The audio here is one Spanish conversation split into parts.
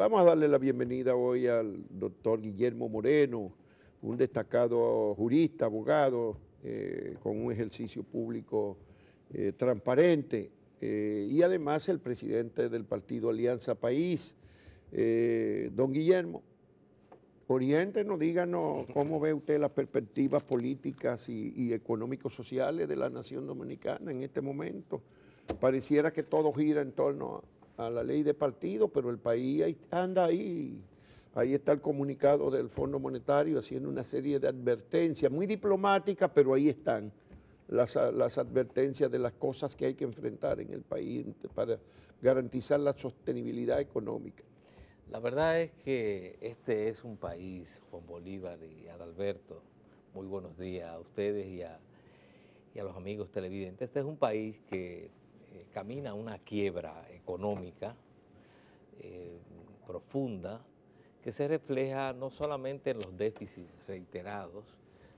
Vamos a darle la bienvenida hoy al doctor Guillermo Moreno, un destacado jurista, abogado, con un ejercicio público transparente, y además el presidente del partido Alianza País. Don Guillermo, oriéntenos, díganos cómo ve usted las perspectivas políticas y económico-sociales de la nación dominicana en este momento. Pareciera que todo gira en torno a la ley de partido, pero el país anda ahí. Ahí está el comunicado del Fondo Monetario haciendo una serie de advertencias, muy diplomáticas, pero ahí están las advertencias de las cosas que hay que enfrentar en el país para garantizar la sostenibilidad económica. La verdad es que este es un país, Juan Bolívar y Adalberto, muy buenos días a ustedes y a los amigos televidentes. Este es un país que camina una quiebra económica profunda, que se refleja no solamente en los déficits reiterados,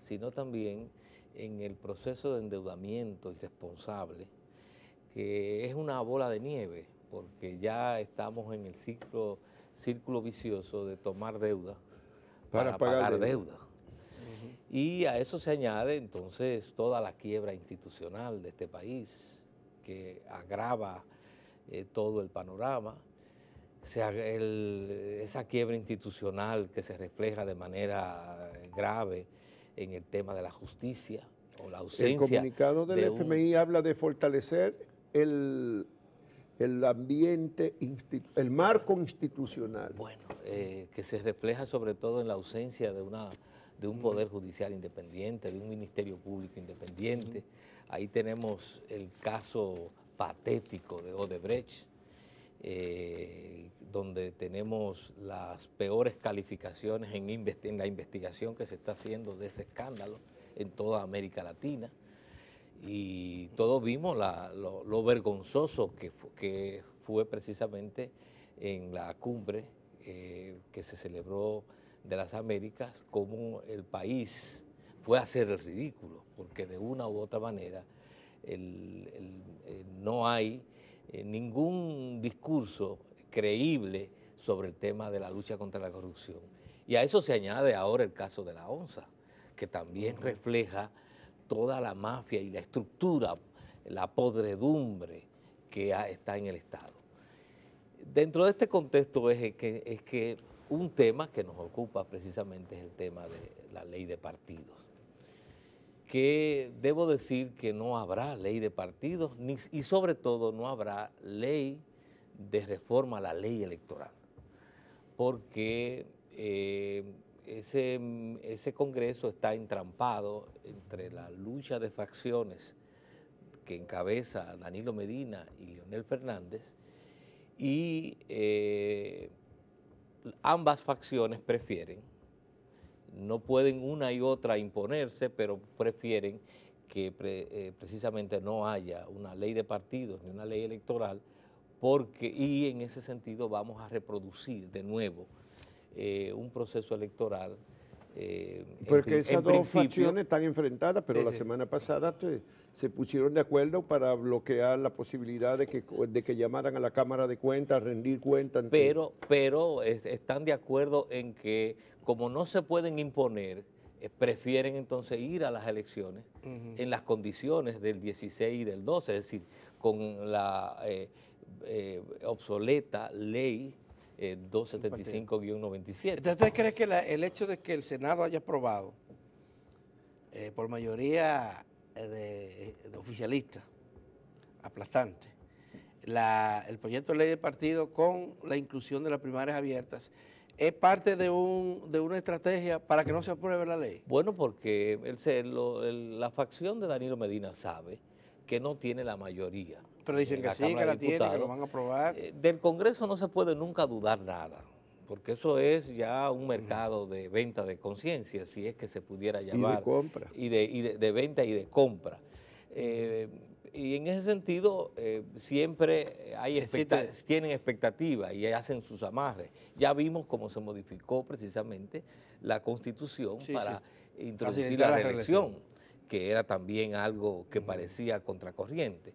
sino también en el proceso de endeudamiento irresponsable, que es una bola de nieve, porque ya estamos en el círculo vicioso de tomar deuda para pagar deuda. Y a eso se añade entonces toda la quiebra institucional de este país, que agrava todo el panorama. Esa quiebra institucional que se refleja de manera grave en el tema de la justicia o la ausencia. El comunicado del FMI habla de fortalecer el ambiente, el marco institucional. Bueno, que se refleja sobre todo en la ausencia de un poder judicial independiente, de un ministerio público independiente. Ahí tenemos el caso patético de Odebrecht, donde tenemos las peores calificaciones en la investigación que se está haciendo de ese escándalo en toda América Latina. Y todos vimos lo vergonzoso que fue precisamente en la cumbre que se celebró de las Américas, cómo el país fue a hacer el ridículo, porque de una u otra manera no hay ningún discurso creíble sobre el tema de la lucha contra la corrupción. Y a eso se añade ahora el caso de la ONSA, que también refleja toda la mafia y la estructura, la podredumbre que está en el Estado. Dentro de este contexto es que un tema que nos ocupa precisamente es el tema de la ley de partidos, que debo decir que no habrá ley de partidos y sobre todo no habrá ley de reforma a la ley electoral, porque ese Congreso está entrampado entre la lucha de facciones que encabeza Danilo Medina y Leonel Fernández, y ambas facciones prefieren, no pueden una y otra imponerse, pero prefieren que precisamente no haya una ley de partidos ni una ley electoral, y en ese sentido vamos a reproducir de nuevo un proceso electoral. Porque esas dos facciones están enfrentadas, pero la semana pasada se pusieron de acuerdo para bloquear la posibilidad de que llamaran a la Cámara de Cuentas a rendir cuentas. Pero están de acuerdo en que, como no se pueden imponer, prefieren entonces ir a las elecciones en las condiciones del 16 y del 12, es decir, con la obsoleta ley 275-97. Entonces, ¿usted cree que el hecho de que el Senado haya aprobado por mayoría de oficialistas aplastante el proyecto de ley de partido con la inclusión de las primarias abiertas es parte de una estrategia para que no se apruebe la ley? Bueno, porque la facción de Danilo Medina sabe que no tiene la mayoría. Pero dicen que sí, que la tiene, que lo van a aprobar. Del Congreso no se puede nunca dudar nada, porque eso es ya un mercado de venta de conciencia, si es que se pudiera llamar. Y de compra. Y de venta y de compra. Y en ese sentido siempre tienen expectativas y hacen sus amarres. Ya vimos cómo se modificó precisamente la Constitución para introducir la reelección, que era también algo que parecía contracorriente.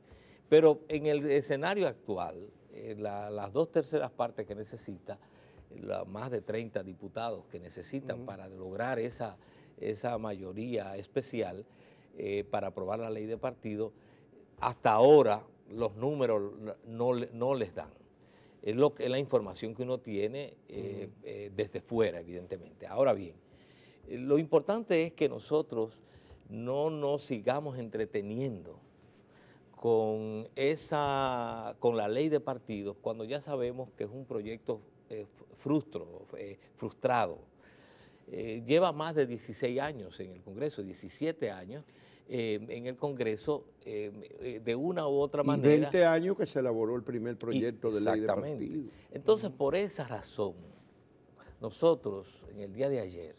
Pero en el escenario actual, las 2/3 partes que necesita más de 30 diputados que necesitan para lograr esa mayoría especial para aprobar la ley de partido, hasta ahora los números no les dan. Es la información que uno tiene desde fuera, evidentemente. Ahora bien, lo importante es que nosotros no nos sigamos entreteniendo con la ley de partidos cuando ya sabemos que es un proyecto frustrado. Lleva más de 16 años en el Congreso, 17 años en el Congreso, de una u otra manera. Y 20 años que se elaboró el primer proyecto de ley de partido. Entonces, por esa razón, nosotros en el día de ayer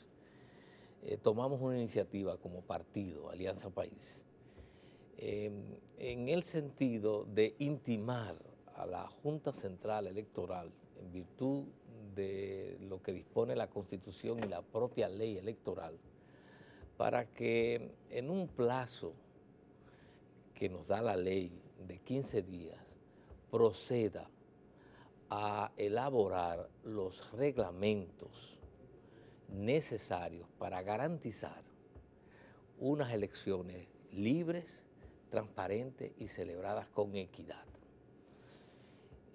tomamos una iniciativa como partido, Alianza País, en el sentido de intimar a la Junta Central Electoral, en virtud de lo que dispone la Constitución y la propia ley electoral, para que en un plazo que nos da la ley de 15 días proceda a elaborar los reglamentos necesarios para garantizar unas elecciones libres, transparentes y celebradas con equidad.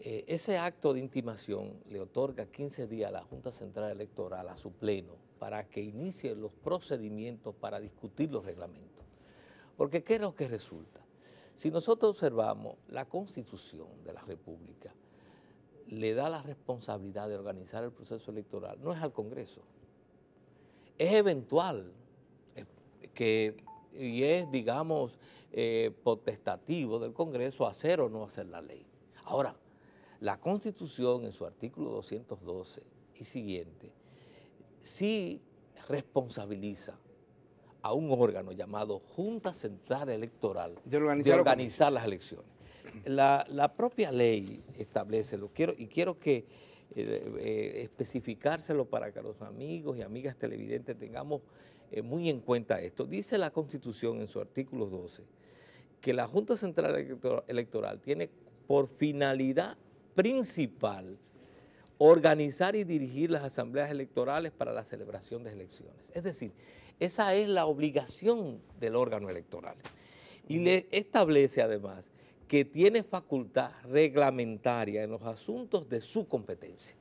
Ese acto de intimación le otorga 15 días a la Junta Central Electoral, a su pleno, para que inicie los procedimientos para discutir los reglamentos. Porque ¿qué es lo que resulta? Si nosotros observamos, la Constitución de la República le da la responsabilidad de organizar el proceso electoral, no es al Congreso. Es eventual y es, digamos, potestativo del Congreso hacer o no hacer la ley. Ahora, la Constitución en su artículo 212 y siguiente sí responsabiliza a un órgano llamado Junta Central Electoral de organizar las elecciones. La propia ley establece, quiero que especificárselo para que los amigos y amigas televidentes tengamos muy en cuenta esto. Dice la Constitución en su artículo 12 que la Junta Central Electoral tiene por finalidad principal organizar y dirigir las asambleas electorales para la celebración de elecciones. Es decir, esa es la obligación del órgano electoral. Y le establece además que tiene facultad reglamentaria en los asuntos de su competencia.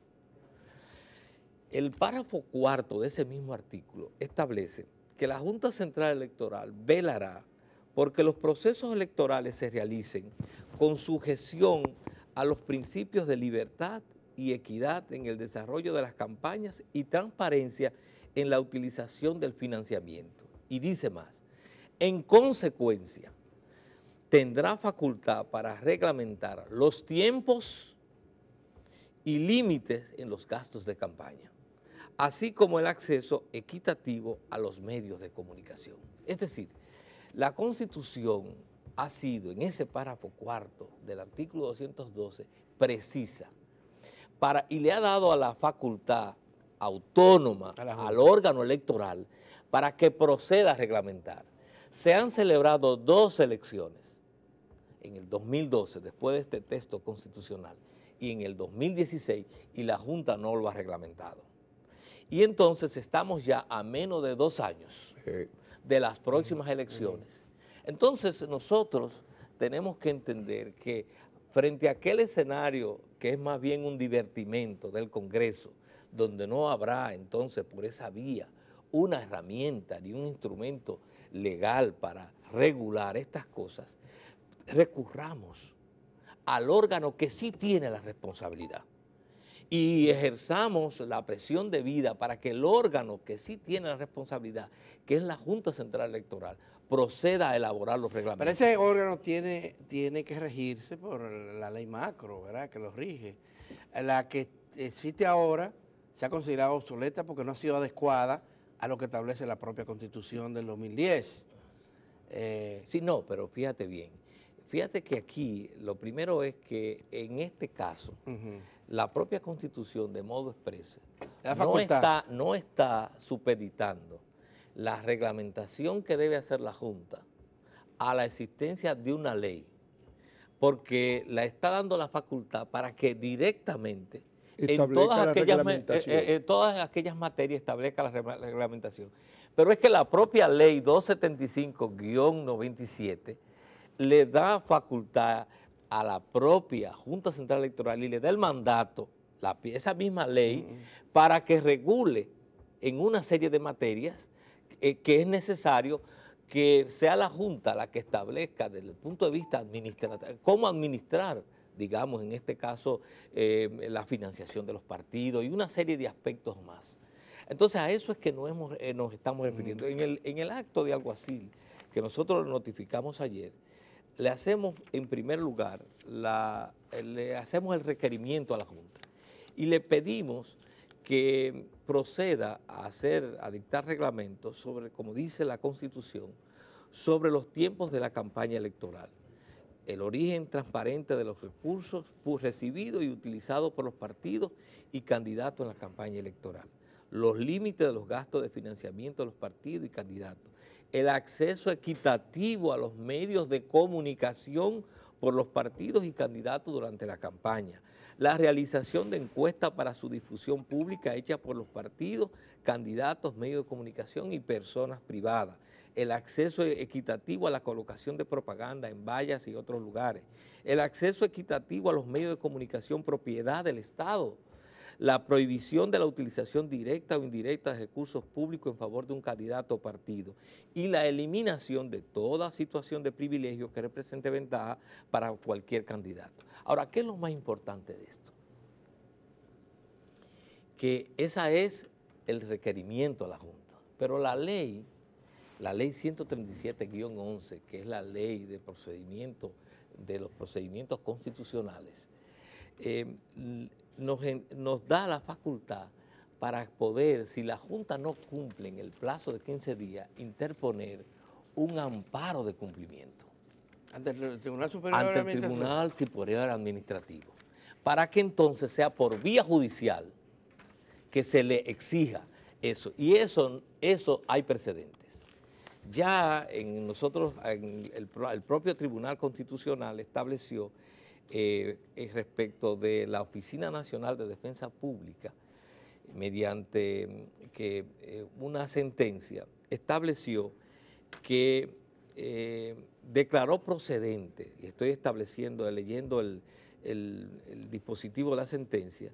El párrafo cuarto de ese mismo artículo establece que la Junta Central Electoral velará porque los procesos electorales se realicen con sujeción a los principios de libertad y equidad en el desarrollo de las campañas y transparencia en la utilización del financiamiento. Y dice más, en consecuencia, tendrá facultad para reglamentar los tiempos y límites en los gastos de campaña, así como el acceso equitativo a los medios de comunicación. Es decir, la Constitución ha sido, en ese párrafo cuarto del artículo 212, precisa y le ha dado a la facultad autónoma al órgano electoral para que proceda a reglamentar. Se han celebrado 2 elecciones, en el 2012, después de este texto constitucional, y en el 2016, y la Junta no lo ha reglamentado. Y entonces estamos ya a menos de 2 años de las próximas elecciones. Entonces nosotros tenemos que entender que frente a aquel escenario que es más bien un divertimento del Congreso, donde no habrá entonces por esa vía una herramienta ni un instrumento legal para regular estas cosas, recurramos al órgano que sí tiene la responsabilidad y ejerzamos la presión debida para que el órgano que sí tiene la responsabilidad, que es la Junta Central Electoral, proceda a elaborar los reglamentos. Pero ese órgano tiene que regirse por la ley macro, ¿verdad?, que lo rige. La que existe ahora se ha considerado obsoleta porque no ha sido adecuada a lo que establece la propia Constitución del 2010. Sí, no, pero fíjate bien. Fíjate que aquí lo primero es que en este caso la propia Constitución de modo expreso no está supeditando la reglamentación que debe hacer la Junta a la existencia de una ley, porque la está dando la facultad para que directamente establezca la reglamentación. todas aquellas materias establezca la reglamentación. Pero es que la propia ley 275-97 le da facultad a la propia Junta Central Electoral y le da el mandato, esa misma ley, para que regule en una serie de materias que es necesario que sea la Junta la que establezca desde el punto de vista administrativo, cómo administrar, digamos, en este caso, la financiación de los partidos y una serie de aspectos más. Entonces, a eso es que nos estamos refiriendo. En el acto de alguacil que nosotros notificamos ayer, le hacemos, en primer lugar, le hacemos el requerimiento a la Junta y le pedimos que proceda a dictar reglamentos sobre, como dice la Constitución, sobre los tiempos de la campaña electoral, el origen transparente de los recursos recibidos y utilizados por los partidos y candidatos en la campaña electoral, los límites de los gastos de financiamiento de los partidos y candidatos, el acceso equitativo a los medios de comunicación por los partidos y candidatos durante la campaña, la realización de encuestas para su difusión pública hecha por los partidos, candidatos, medios de comunicación y personas privadas, el acceso equitativo a la colocación de propaganda en vallas y otros lugares, el acceso equitativo a los medios de comunicación propiedad del Estado, la prohibición de la utilización directa o indirecta de recursos públicos en favor de un candidato o partido y la eliminación de toda situación de privilegio que represente ventaja para cualquier candidato. Ahora, ¿qué es lo más importante de esto? Que esa es el requerimiento a la Junta, pero la ley 137-11, que es la ley de los procedimientos constitucionales, nos da la facultad para poder, si la Junta no cumple en el plazo de 15 días, interponer un amparo de cumplimiento. Ante el Tribunal Superior ante de el Administración. Tribunal Superior Administrativo, para que entonces sea por vía judicial que se le exija eso. Y eso hay precedentes. Ya el propio Tribunal Constitucional estableció respecto de la Oficina Nacional de Defensa Pública, mediante una sentencia, estableció que declaró procedente, y estoy leyendo el dispositivo de la sentencia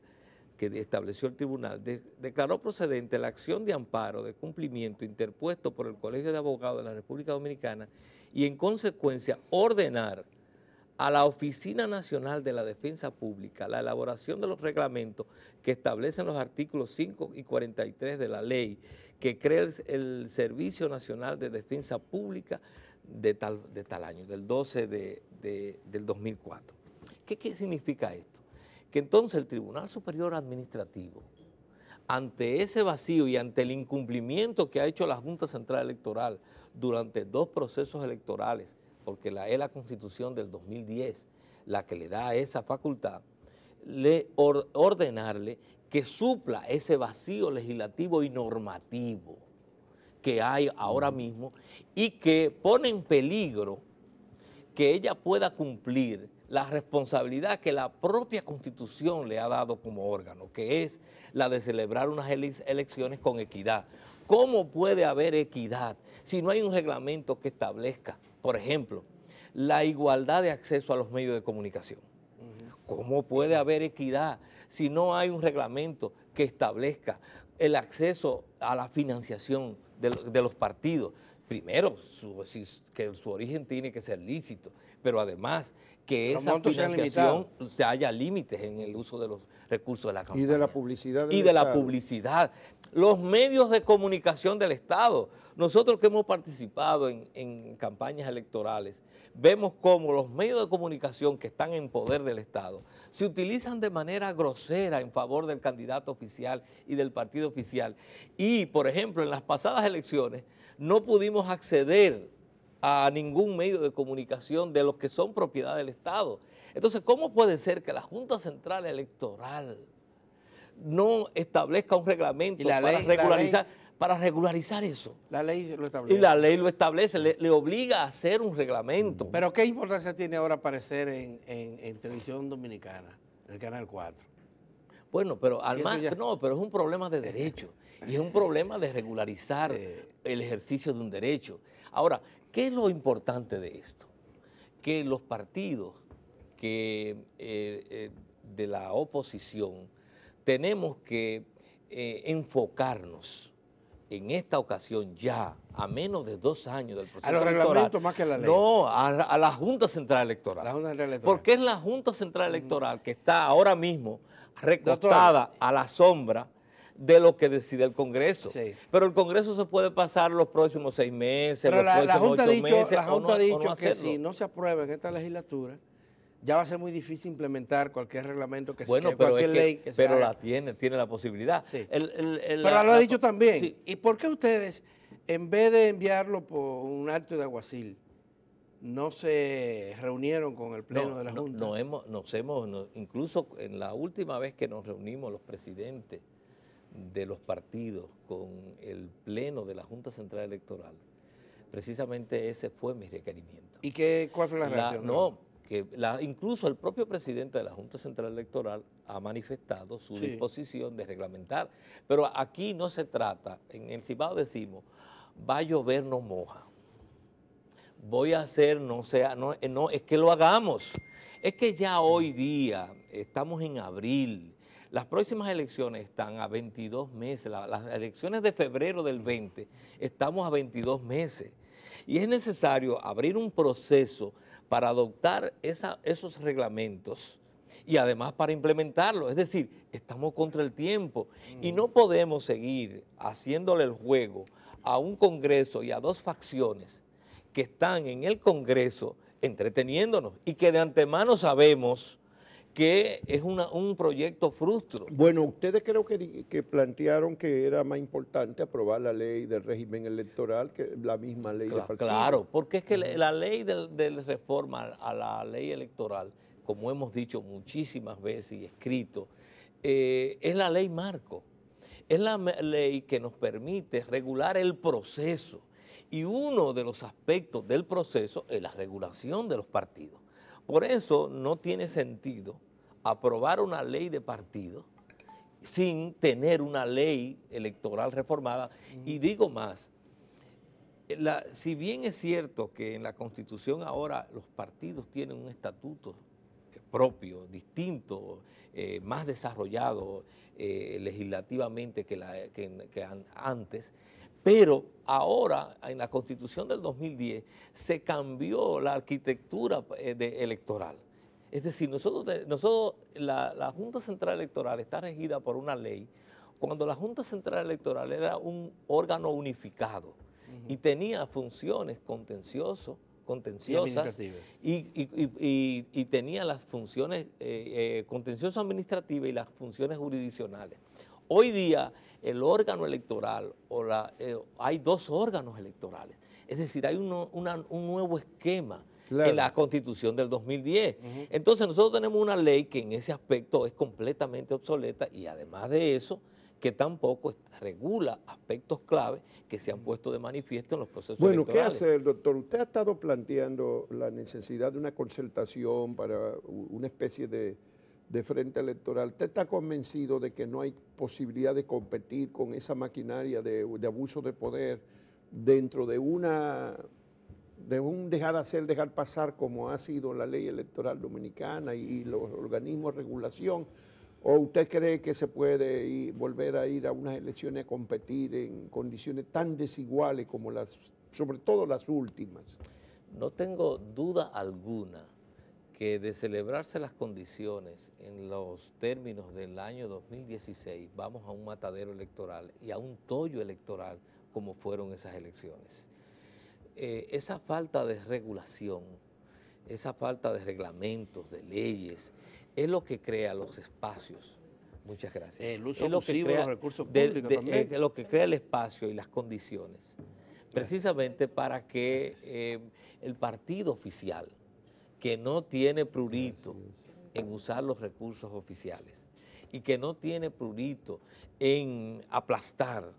que estableció el tribunal, declaró procedente la acción de amparo de cumplimiento interpuesto por el Colegio de Abogados de la República Dominicana y en consecuencia ordenar a la Oficina Nacional de la Defensa Pública la elaboración de los reglamentos que establecen los artículos 5 y 43 de la ley que crea el Servicio Nacional de Defensa Pública de tal año, del 12 del 2004. ¿Qué significa esto? Que entonces el Tribunal Superior Administrativo, ante ese vacío y ante el incumplimiento que ha hecho la Junta Central Electoral durante 2 procesos electorales, porque es la Constitución del 2010 la que le da esa facultad, ordenarle que supla ese vacío legislativo y normativo que hay ahora mismo y que pone en peligro que ella pueda cumplir la responsabilidad que la propia Constitución le ha dado como órgano, que es la de celebrar unas elecciones con equidad. ¿Cómo puede haber equidad si no hay un reglamento que establezca, por ejemplo, la igualdad de acceso a los medios de comunicación? ¿Cómo puede haber equidad si no hay un reglamento que establezca el acceso a la financiación de los partidos? Primero, que su origen tiene que ser lícito, pero además que esa financiación se haya límites en el uso de los recursos de la campaña. Y de la publicidad del Y de Estado. la publicidad. Los medios de comunicación del Estado. Nosotros que hemos participado en campañas electorales, vemos cómo los medios de comunicación que están en poder del Estado se utilizan de manera grosera en favor del candidato oficial y del partido oficial. Y, por ejemplo, en las pasadas elecciones no pudimos acceder a ningún medio de comunicación de los que son propiedad del Estado. Entonces, ¿cómo puede ser que la Junta Central Electoral no establezca un reglamento para regularizar eso? La ley lo establece. Y la ley lo establece, le obliga a hacer un reglamento. Pero ¿qué importancia tiene ahora aparecer en Televisión Dominicana, en el Canal 4? Bueno, pero Si además, eso ya- no, pero es un problema de derecho y es un problema de regularizar Sí. el ejercicio de un derecho. Ahora, ¿qué es lo importante de esto? Que los partidos de la oposición tenemos que enfocarnos en esta ocasión ya, a menos de 2 años del proceso A los electoral, reglamentos más que a la ley. no, a la Junta Central Electoral. La Junta Central Electoral. Porque es la Junta Central Electoral que está ahora mismo recostada a la sombra de lo que decide el Congreso. Sí. Pero el Congreso se puede pasar los próximos 6 meses, Pero los la próximos Junta 8 meses, la Junta ha o no dicho que hacerlo. si no se aprueba en esta legislatura, ya va a ser muy difícil implementar cualquier reglamento Bueno, que pero cualquier es que, ley que se pero haga. tiene la posibilidad. Sí. Pero Pero lo ha dicho también. Sí. ¿Y por qué ustedes, en vez de enviarlo por un acto de aguacil, no se reunieron con el Pleno de la Junta? Incluso en la última vez que nos reunimos los presidentes de los partidos con el Pleno de la Junta Central Electoral, precisamente ese fue mi requerimiento. ¿Y cuál fue la reacción? Incluso el propio presidente de la Junta Central Electoral ha manifestado su Sí. disposición de reglamentar, pero aquí no se trata, en el Cibao decimos, va a llover, no moja. Voy a hacer, no, es que lo hagamos. Es que ya hoy día, estamos en abril, las próximas elecciones están a 22 meses, las elecciones de febrero del 20, estamos a 22 meses. Y es necesario abrir un proceso para adoptar esos reglamentos y además para implementarlo. Es decir, estamos contra el tiempo y no podemos seguir haciéndole el juego a un Congreso y a 2 facciones que están en el Congreso entreteniéndonos y que de antemano sabemos que es un proyecto frustro. Bueno, ustedes creo que plantearon que era más importante aprobar la ley del régimen electoral que la misma ley de partidos. Claro, porque es que la ley de reforma a la ley electoral, como hemos dicho muchísimas veces y escrito, es la ley marco. Es la ley que nos permite regular el proceso. Y uno de los aspectos del proceso es la regulación de los partidos. Por eso no tiene sentido aprobar una ley de partidos sin tener una ley electoral reformada. Y digo más, si bien es cierto que en la Constitución ahora los partidos tienen un estatuto propio, distinto, más desarrollado legislativamente que antes, pero ahora en la Constitución del 2010 se cambió la arquitectura electoral. Es decir, la Junta Central Electoral está regida por una ley, cuando la Junta Central Electoral era un órgano unificado y tenía funciones contenciosas y tenía las funciones contenciosas administrativas y las funciones jurisdiccionales. Hoy día el órgano electoral, hay 2 órganos electorales, es decir, hay un nuevo esquema en la Constitución del 2010. Entonces nosotros tenemos una ley que en ese aspecto es completamente obsoleta y además de eso, que tampoco regula aspectos clave que se han puesto de manifiesto en los procesos electorales. Bueno, ¿qué hacer, doctor? Usted ha estado planteando la necesidad de una concertación para una especie de frente electoral. ¿Usted está convencido de que no hay posibilidad de competir con esa maquinaria de abuso de poder dentro de un dejar hacer, dejar pasar como ha sido la ley electoral dominicana y los organismos de regulación? ¿O usted cree que se puede volver a ir a unas elecciones a competir en condiciones tan desiguales como sobre todo las últimas? No tengo duda alguna que de celebrarse las condiciones en los términos del año 2016, vamos a un matadero electoral y a un tollo electoral como fueron esas elecciones. Esa falta de regulación, esa falta de reglamentos, de leyes, es lo que crea los espacios. Muchas gracias. El uso abusivo de los recursos públicos también. Es lo que crea el espacio y las condiciones, precisamente para que el partido oficial, que no tiene prurito en usar los recursos oficiales y que no tiene prurito en aplastar,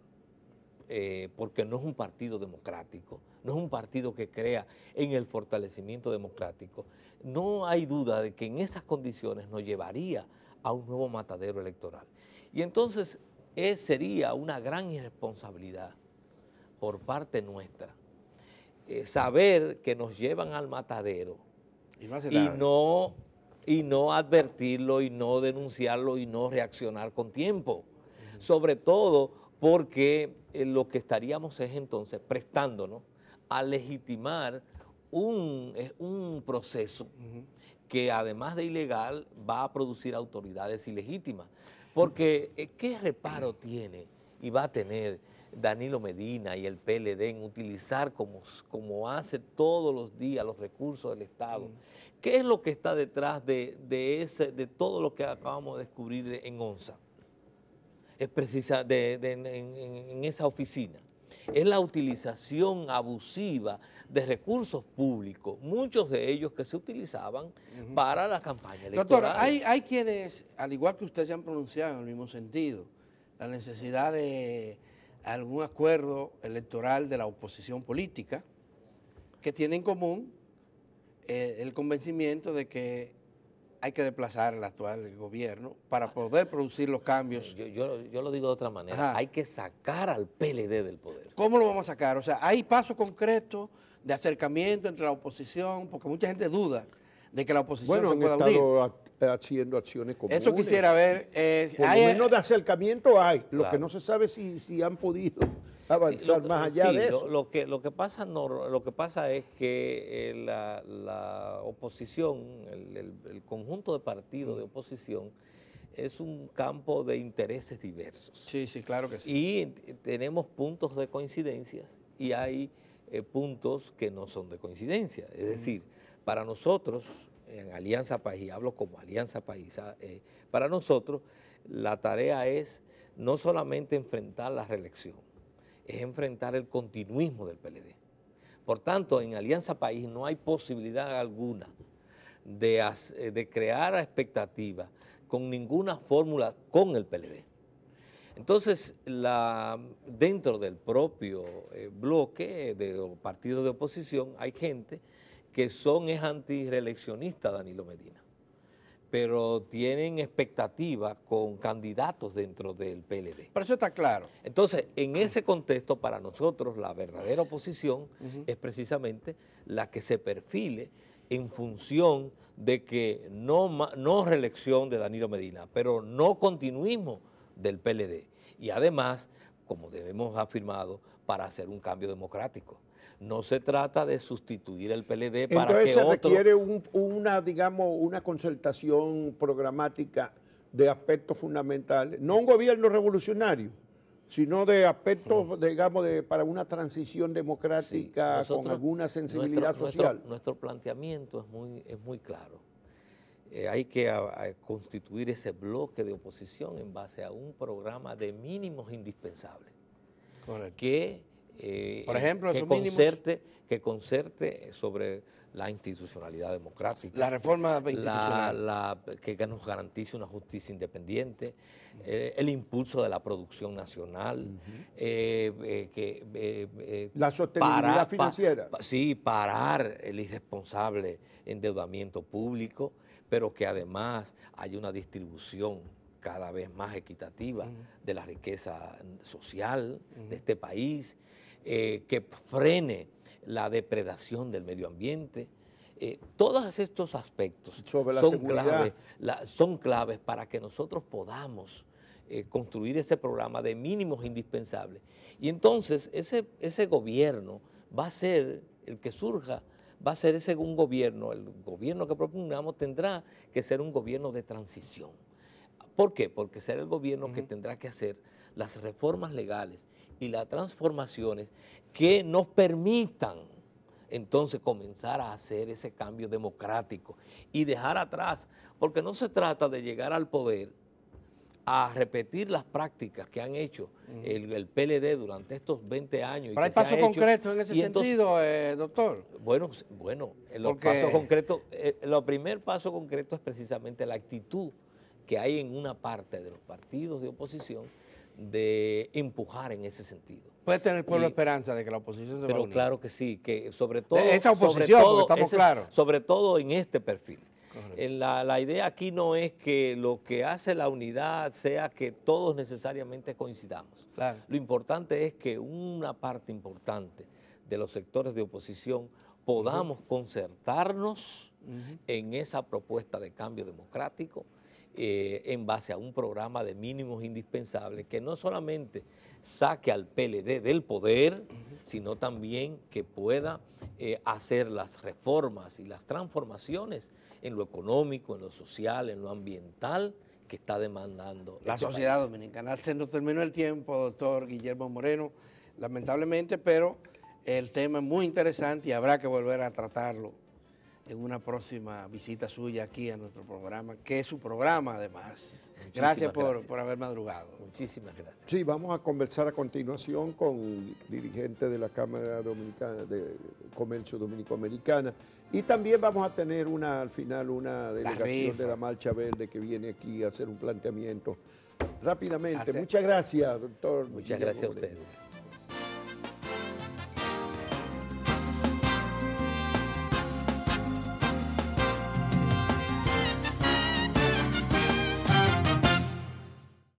porque no es un partido democrático, no es un partido que crea en el fortalecimiento democrático, no hay duda de que en esas condiciones nos llevaría a un nuevo matadero electoral. Y entonces sería una gran irresponsabilidad por parte nuestra saber que nos llevan al matadero Y no hace y nada. no advertirlo, y no denunciarlo, y no reaccionar con tiempo. Sobre todo porque lo que estaríamos es entonces prestándonos a legitimar un proceso que, además de ilegal, va a producir autoridades ilegítimas. Porque ¿qué reparo tiene y va a tener Danilo Medina y el PLD en utilizar como hace todos los días los recursos del Estado? ¿Qué es lo que está detrás de todo lo que acabamos de descubrir en ONSA? Es precisa en esa oficina. Es la utilización abusiva de recursos públicos, muchos de ellos que se utilizaban para la campaña electoral. Doctor, hay quienes, al igual que usted, se han pronunciado en el mismo sentido, la necesidad de algún acuerdo electoral de la oposición política que tiene en común el convencimiento de que hay que desplazar el actual gobierno para poder producir los cambios. Yo lo digo de otra manera. Ajá. Hay que sacar al PLD del poder. ¿Cómo lo vamos a sacar? O sea, hay pasos concretos de acercamiento entre la oposición, porque mucha gente duda de que la oposición Bueno, se han pueda unir. estado haciendo acciones comunes. Eso quisiera ver. Por lo menos de acercamiento hay. Lo Claro. que no se sabe si han podido avanzar más allá Sí, de eso. lo que pasa es que la oposición, el conjunto de partidos de oposición, es un campo de intereses diversos. Sí, sí, claro que sí. Y tenemos puntos de coincidencias y hay puntos que no son de coincidencia. Es decir, para nosotros, en Alianza País, y hablo como Alianza País, para nosotros la tarea es no solamente enfrentar la reelección, es enfrentar el continuismo del PLD. Por tanto, en Alianza País no hay posibilidad alguna de crear expectativas con ninguna fórmula con el PLD. Entonces, dentro del propio bloque de partidos de oposición hay gente que es antireeleccionistas, Danilo Medina, pero tienen expectativas con candidatos dentro del PLD. Pero eso está claro. Entonces, en ese contexto, para nosotros, la verdadera oposición es precisamente la que se perfile en función de que no reelección de Danilo Medina, pero no continuismo del PLD. Y además, como debemos afirmado, para hacer un cambio democrático. No se trata de sustituir el PLD para Entonces que se otro... requiere una concertación programática de aspectos fundamentales, no un gobierno revolucionario, sino de aspectos, digamos, para una transición democrática con alguna sensibilidad social. Nuestro planteamiento es muy claro. Hay que constituir ese bloque de oposición en base a un programa de mínimos indispensables. Correcto. Por ejemplo, que concerte sobre la institucionalidad democrática. La reforma institucional. Que nos garantice una justicia independiente, el impulso de la producción nacional. La sostenibilidad financiera. Sí, parar el irresponsable endeudamiento público, pero que además haya una distribución cada vez más equitativa de la riqueza social de este país, que frene la depredación del medio ambiente. Todos estos aspectos son claves para que nosotros podamos construir ese programa de mínimos indispensables. Y entonces ese gobierno va a ser, el que surja, va a ser un gobierno, el gobierno que propongamos tendrá que ser un gobierno de transición. ¿Por qué? Porque será el gobierno que tendrá que hacer las reformas legales y las transformaciones que nos permitan entonces comenzar a hacer ese cambio democrático y dejar atrás, porque no se trata de llegar al poder a repetir las prácticas que han hecho el PLD durante estos 20 años. Pero hay pasos concretos en ese sentido, doctor. Bueno, los pasos concretos, el primer paso concreto es precisamente la actitud que hay en una parte de los partidos de oposición de empujar en ese sentido. Puede tener el pueblo esperanza de que la oposición se va a unir. Pero claro que sí, que sobre todo... Esa oposición, porque estamos claros. Sobre todo en este perfil. La idea aquí no es que lo que hace la unidad sea que todos necesariamente coincidamos. Claro. Lo importante es que una parte importante de los sectores de oposición podamos concertarnos en esa propuesta de cambio democrático en base a un programa de mínimos indispensables que no solamente saque al PLD del poder, sino también que pueda hacer las reformas y las transformaciones en lo económico, en lo social, en lo ambiental que está demandando la este sociedad país. dominicana. Se nos terminó el tiempo, doctor Guillermo Moreno, lamentablemente, pero el tema es muy interesante y habrá que volver a tratarlo en una próxima visita suya aquí a nuestro programa, que es su programa además. Gracias por haber madrugado. Muchísimas gracias. Sí, vamos a conversar a continuación con dirigentes de la Cámara Dominicana de Comercio Dominico-Americana y también vamos a tener al final una delegación de la Marcha Verde que viene aquí a hacer un planteamiento rápidamente. Muchas gracias, doctor. Muchas gracias a ustedes.